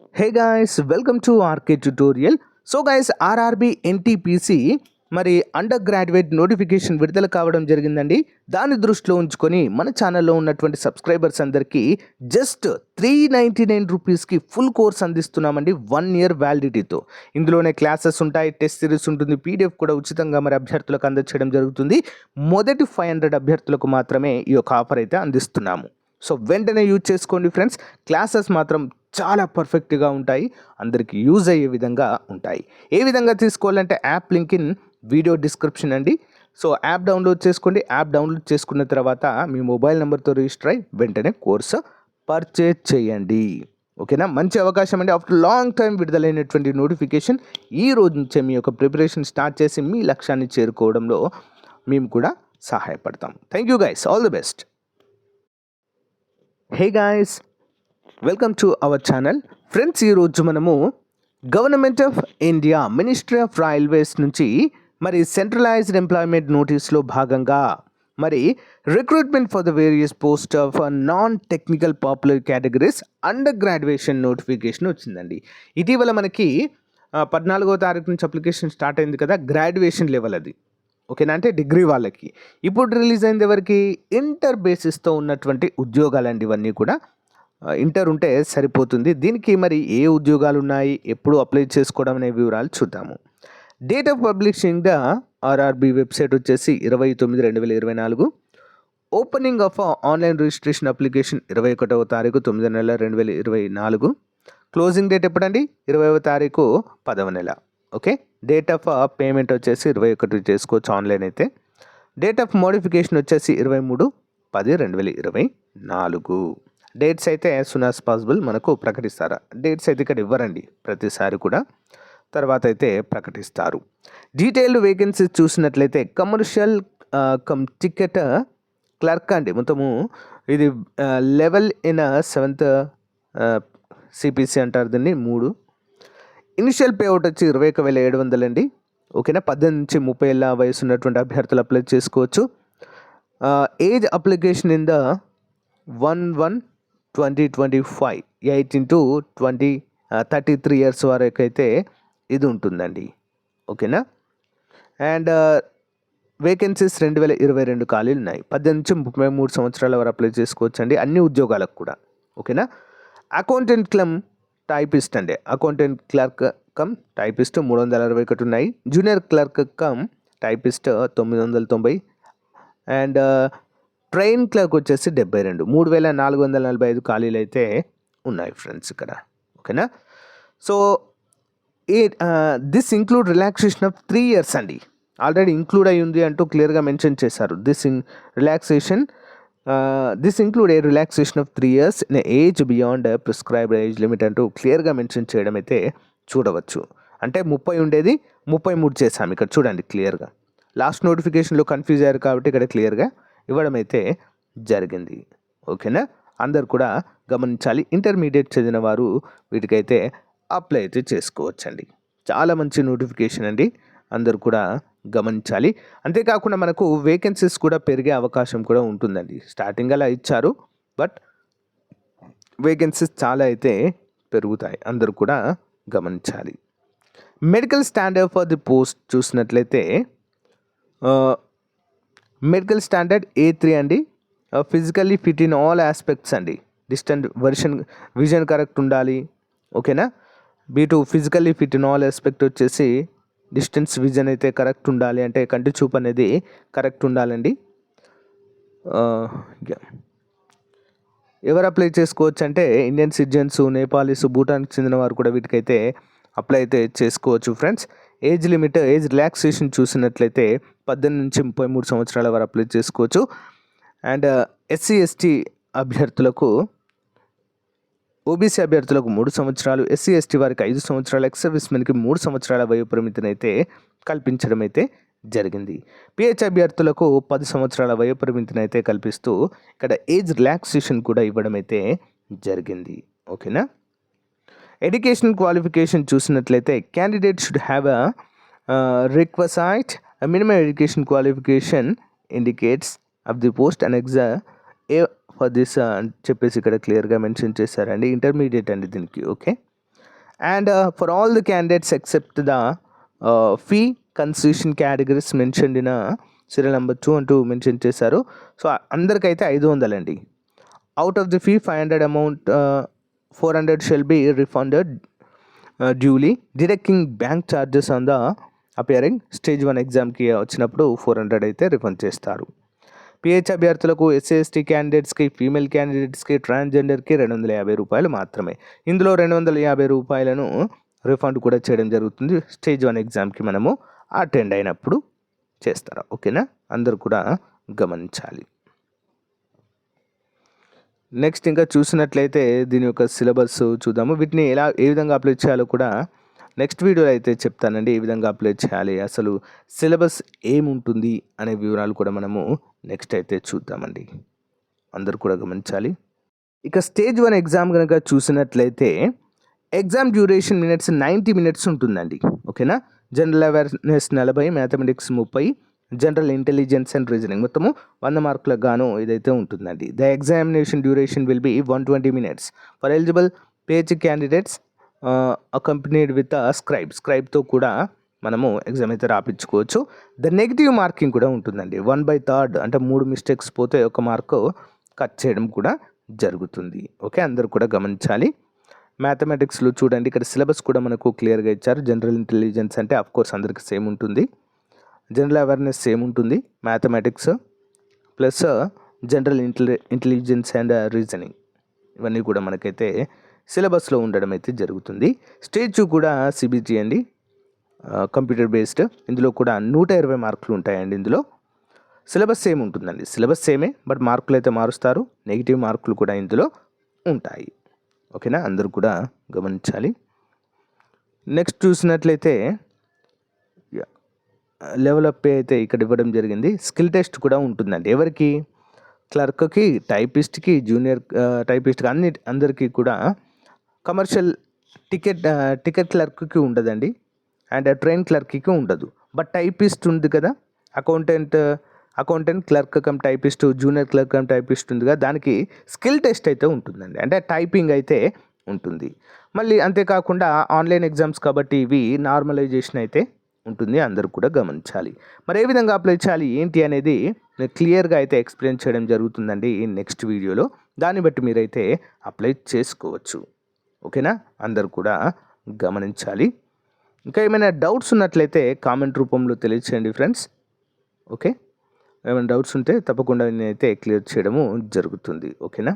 Hey guys, welcome to RK tutorial. So guys RRB NTPC మరి under graduate notification విడుదల కావడం జరిగిందండి. దాన్ని దృష్టిలో ఉంచుకొని మన ఛానల్లో ఉన్నటువంటి సబ్స్క్రైబర్స్ అందరికీ జస్ట్ 399 రూపీస్కి ఫుల్ కోర్స్ అందిస్తున్నామండి, 1 year వ్యాలిడిటీతో. ఇందులోనే క్లాసెస్ ఉంటాయి, టెస్ట్ సిరీస్ ఉంటుంది, పీడిఎఫ్ కూడా ఉచితంగా మరి అభ్యర్థులకు అందచేయడం జరుగుతుంది. మొదటి 500 అభ్యర్థులకు మాత్రమే ఈ యొక్క ఆఫర్ అయితే అందిస్తున్నాము. సో వెంటనే యూజ్ చేసుకోండి ఫ్రెండ్స్. క్లాసెస్ మాత్రం చాలా పర్ఫెక్ట్గా ఉంటాయి, అందరికి యూజ్ అయ్యే విధంగా ఉంటాయి. ఏ విధంగా తీసుకోవాలంటే app link in video description అండి. సో యాప్ డౌన్లోడ్ చేసుకోండి. యాప్ డౌన్లోడ్ చేసుకున్న తర్వాత మీ మొబైల్ నెంబర్తో రిజిస్టర్ అయ్యి వెంటనే కోర్సు పర్చేజ్ చేయండి. ఓకేనా, మంచి అవకాశం అండి. ఆఫ్టర్ లాంగ్ టైం విడుదలైనటువంటి నోటిఫికేషన్. ఈ రోజు నుంచే మీ యొక్క ప్రిపరేషన్ స్టార్ట్ చేసి మీ లక్ష్యాన్ని చేరుకోవడంలో మేము కూడా సహాయపడతాం. Thank you guys, all the best. Hey guys, welcome to our channel. Friends, ఈరోజు మనము government of India ministry of railways నుంచి మరి సెంట్రలైజ్డ్ ఎంప్లాయ్మెంట్ నోటీస్లో భాగంగా మరి recruitment for the various post of non technical popular categories under graduation notification వచ్చిందండి. ఇటీవల మనకి 14వ తారీఖు నుంచి అప్లికేషన్ స్టార్ట్ అయింది కదా, గ్రాడ్యుయేషన్ లెవెల్ అది. ఓకేనా, అంటే డిగ్రీ వాళ్ళకి. ఇప్పుడు రిలీజ్ అయింది ఎవరికి? ఇంటర్ బేసిస్తో ఉన్నటువంటి ఉద్యోగాలండి. ఇవన్నీ కూడా ఇంటర్ ఉంటే సరిపోతుంది. దీనికి మరి ఏ ఉద్యోగాలు ఉన్నాయి, ఎప్పుడు అప్లై చేసుకోవడం అనే వివరాలు చూద్దాము. Date of publishing the RRB website వచ్చేసి 29/2024. Opening of online registration application 21వ తారీఖు 9వ నెల 2024. క్లోజింగ్ డేట్ ఎప్పుడండి? 20వ తారీఖు 10వ నెల. ఓకే, డేట్ ఆఫ్ పేమెంట్ వచ్చేసి 21 చేసుకోవచ్చు ఆన్లైన్ అయితే. డేట్ ఆఫ్ మోడిఫికేషన్ వచ్చేసి 23/10/2024. డేట్స్ అయితే యాజ్ సూన్ యాజ్ పాసిబుల్ మనకు ప్రకటిస్తారా? డేట్స్ అయితే ఇక్కడ ఇవ్వరండి ప్రతిసారి కూడా, తర్వాత అయితే ప్రకటిస్తారు. డీటెయిల్డ్ వేకెన్సీస్ చూసినట్లయితే కమర్షియల్ కమ్ టికెట్ క్లర్క్ అండి. మొత్తము ఇది లెవెల్ ఇన్ 7th సిపిసి అంటారు దీన్ని, 3. ఇనిషియల్ పేఅవుట్ వచ్చి 21,700 అండి. ఓకేనా, 18 నుంచి 30 ఏళ్ళ వయసు ఉన్నటువంటి అభ్యర్థులు అప్లై చేసుకోవచ్చు. Age application in the 1/1/2025 18 to 33 years వరకు అయితే ఇది ఉంటుందండి. ఓకేనా, అండ్ వేకెన్సీస్ 2022 ఖాళీలు ఉన్నాయి. 18 నుంచి 33 సంవత్సరాల వరకు అప్లై చేసుకోవచ్చు అండి, అన్ని ఉద్యోగాలకు కూడా. ఓకేనా, అకౌంటెంట్ కమ్ టైపిస్ట్ అండి. అకౌంటెంట్ క్లర్క్ కమ్ టైపిస్ట్ 361 ఉన్నాయి. Junior clerk cum typist 990. And train clerk వచ్చేసి 72. 3,445 ఖాళీలు అయితే ఉన్నాయి ఫ్రెండ్స్ ఇక్కడ. ఓకేనా, so this include relaxation of 3 years అండి. ఆల్రెడీ ఇంక్లూడ్ అయి ఉంది అంటూ క్లియర్గా మెన్షన్ చేశారు. This include a relaxation of 3 years in age beyond prescribed age limit అంటూ క్లియర్గా మెన్షన్ చేయడం అయితే చూడవచ్చు. అంటే 30 ఉండేది 33 చేశాము ఇక్కడ, చూడండి క్లియర్గా. లాస్ట్ నోటిఫికేషన్లో కన్ఫ్యూజ్ అయ్యారు కాబట్టి ఇక్కడ క్లియర్గా ఇవ్వడం అయితే జరిగింది. ఓకేనా, అందరు కూడా గమనించాలి. ఇంటర్మీడియట్ చదివిన వారు వీటికైతే అప్లై అయితే చేసుకోవచ్చండి. చాలా మంచి నోటిఫికేషన్ అండి, అందరు కూడా గమనించాలి. అంతేకాకుండా మనకు వేకెన్సీస్ కూడా పెరిగే అవకాశం కూడా ఉంటుందండి. స్టార్టింగ్ అలా ఇచ్చారు, బట్ వేకెన్సీస్ చాలా అయితే పెరుగుతాయి, అందరూ కూడా గమనించాలి. Medical standard for the post చూసినట్లయితే మెడికల్ స్టాండర్డ్ A3 అండి. Physically fit in all aspects అండి. డిస్టెంట్ విజన్ కరెక్ట్ ఉండాలి. ఓకేనా, B2 physically fit in all aspect వచ్చేసి డిస్టెన్స్ విజన్ అయితే కరెక్ట్ ఉండాలి, అంటే కంటి చూపు అనేది కరెక్ట్ ఉండాలండి. ఎవరు అప్లై చేసుకోవచ్చు అంటే ఇండియన్ సిటిజన్స్, నేపాలీస్, భూటాన్కి చెందిన వారు కూడా వీటికైతే అప్లై అయితే చేసుకోవచ్చు friends. Age limit, age relaxation చూసినట్లయితే 18 నుంచి 33 సంవత్సరాల వరకు అప్లై చేసుకోవచ్చు. అండ్ SC/ST అభ్యర్థులకు, ఓబీసీ అభ్యర్థులకు 3 సంవత్సరాలు, SC/ST వారికి 5 సంవత్సరాలు, ఎక్స్ సర్వీస్మెన్కి 3 సంవత్సరాల వయోపరిమితిని అయితే కల్పించడం అయితే జరిగింది. PH అభ్యర్థులకు 10 సంవత్సరాల వయోపరిమితిని అయితే కల్పిస్తూ ఇక్కడ ఏజ్ రిలాక్సేషన్ కూడా ఇవ్వడం అయితే జరిగింది. ఓకేనా, ఎడ్యుకేషన్ క్వాలిఫికేషన్ చూసినట్లయితే candidate should have requisite minimum education qualification indicates of the post and for this అని చెప్పేసి ఇక్కడ క్లియర్గా మెన్షన్ చేశారండి. ఇంటర్మీడియట్ అండి దీనికి. Okay, and for all the candidates except the fee concession categories mention in serial number 2 అంటూ మెన్షన్ చేశారు. సో అందరికైతే 500 అండి. Out of the fee 500 amount 400 shall be refunded duly deducting bank charges on the appearing stage 1 ఎగ్జామ్కి వచ్చినప్పుడు 400 అయితే refund చేస్తారు. PH అభ్యర్థులకు ఎస్సీ క్యాండిడేట్స్కి, ఫీమేల్ క్యాండిడేట్స్కి, ట్రాన్స్జెండర్కి 250 రూపాయలు మాత్రమే. ఇందులో 250 రూపాయలను రిఫండ్ కూడా చేయడం జరుగుతుంది. స్టేజ్ 1 ఎగ్జామ్కి మనము అటెండ్ అయినప్పుడు చేస్తారు. ఓకేనా, అందరూ కూడా గమనించాలి. నెక్స్ట్ ఇంకా చూసినట్లయితే దీని యొక్క సిలబస్ చూద్దాము. వీటిని ఏ విధంగా అప్లై చేయాలో కూడా నెక్స్ట్ వీడియోలో అయితే చెప్తానండి. ఏ విధంగా అప్లై చేయాలి, అసలు సిలబస్ ఏముంటుంది అనే వివరాలు కూడా మనము నెక్స్ట్ అయితే చూద్దామండి. అందరూ కూడా గమనించాలి. ఇక స్టేజ్ 1 ఎగ్జామ్ కనుక చూసినట్లయితే ఎగ్జామ్ డ్యూరేషన్ మినిట్స్ 90 మినిట్స్ ఉంటుందండి. ఓకేనా, general awareness 40, mathematics 30, general intelligence and reasoning మొత్తము 100 మార్కులకు గాను ఇదైతే ఉంటుందండి. The examination duration will be 120 minutes for eligible PH candidates accompanied with స్క్రైబ్తో కూడా మనము ఎగ్జామ్ అయితే రాపించుకోవచ్చు. ద నెగిటివ్ మార్కింగ్ కూడా ఉంటుందండి. 1/3 అంటే 3 మిస్టేక్స్ పోతే 1 మార్కు కట్ చేయడం కూడా జరుగుతుంది. ఓకే, అందరూ కూడా గమనించాలి. మ్యాథమెటిక్స్లో చూడండి, ఇక్కడ సిలబస్ కూడా మనకు క్లియర్గా ఇచ్చారు. జనరల్ ఇంటెలిజెన్స్ అంటే అఫ్కోర్స్ అందరికి సేమ్ ఉంటుంది, జనరల్ అవేర్నెస్ సేమ్ ఉంటుంది, mathematics plus general intelligence and reasoning ఇవన్నీ కూడా మనకైతే సిలబస్లో ఉండడం అయితే జరుగుతుంది. స్టేజ్ 2 కూడా సిబిటి అండి, కంప్యూటర్ బేస్డ్. ఇందులో కూడా 120 మార్కులు ఉంటాయండి. ఇందులో సిలబస్ సేమ్ ఉంటుందండి, సిలబస్ సేమే, బట్ మార్కులు అయితే మారుస్తారు. నెగిటివ్ మార్కులు కూడా ఇందులో ఉంటాయి. ఓకేనా, అందరూ కూడా గమనించాలి. నెక్స్ట్ చూసినట్లయితే లెవెల్ అప్ అయితే ఇక్కడ ఇవ్వడం జరిగింది. స్కిల్ టెస్ట్ కూడా ఉంటుందండి. ఎవరికి? క్లర్క్కి, టైపిస్ట్కి, జూనియర్ టైపిస్ట్కి, అందరికీ కూడా. కమర్షియల్ టికెట్ క్లర్క్కి ఉండదండి, అండ్ ట్రైన్ క్లర్క్కి ఉండదు. బట్ టైపిస్ట్ ఉంది కదా, accountant clerk cum typist, junior clerk cum typist ఉంది కదా, దానికి స్కిల్ టెస్ట్ అయితే ఉంటుందండి, అంటే టైపింగ్ అయితే ఉంటుంది. మళ్ళీ అంతేకాకుండా ఆన్లైన్ ఎగ్జామ్స్ కాబట్టి ఇవి నార్మలైజేషన్ అయితే ఉంటుంది. అందరూ కూడా గమనించాలి. మరి ఏ విధంగా అప్లై చేయాలి ఏంటి అనేది క్లియర్గా అయితే ఎక్స్ప్లెయిన్ చేయడం జరుగుతుందండి ఈ నెక్స్ట్ వీడియోలో. దాన్ని బట్టి మీరైతే అప్లై చేసుకోవచ్చు. ఓకేనా, అందరూ కూడా గమనించాలి. ఇంకా ఏమైనా డౌట్స్ ఉన్నట్లయితే కామెంట్ రూపంలో తెలియచేయండి ఫ్రెండ్స్. ఓకే, ఏమైనా డౌట్స్ ఉంటే తప్పకుండా నేనైతే క్లియర్ చేయడము జరుగుతుంది. ఓకేనా.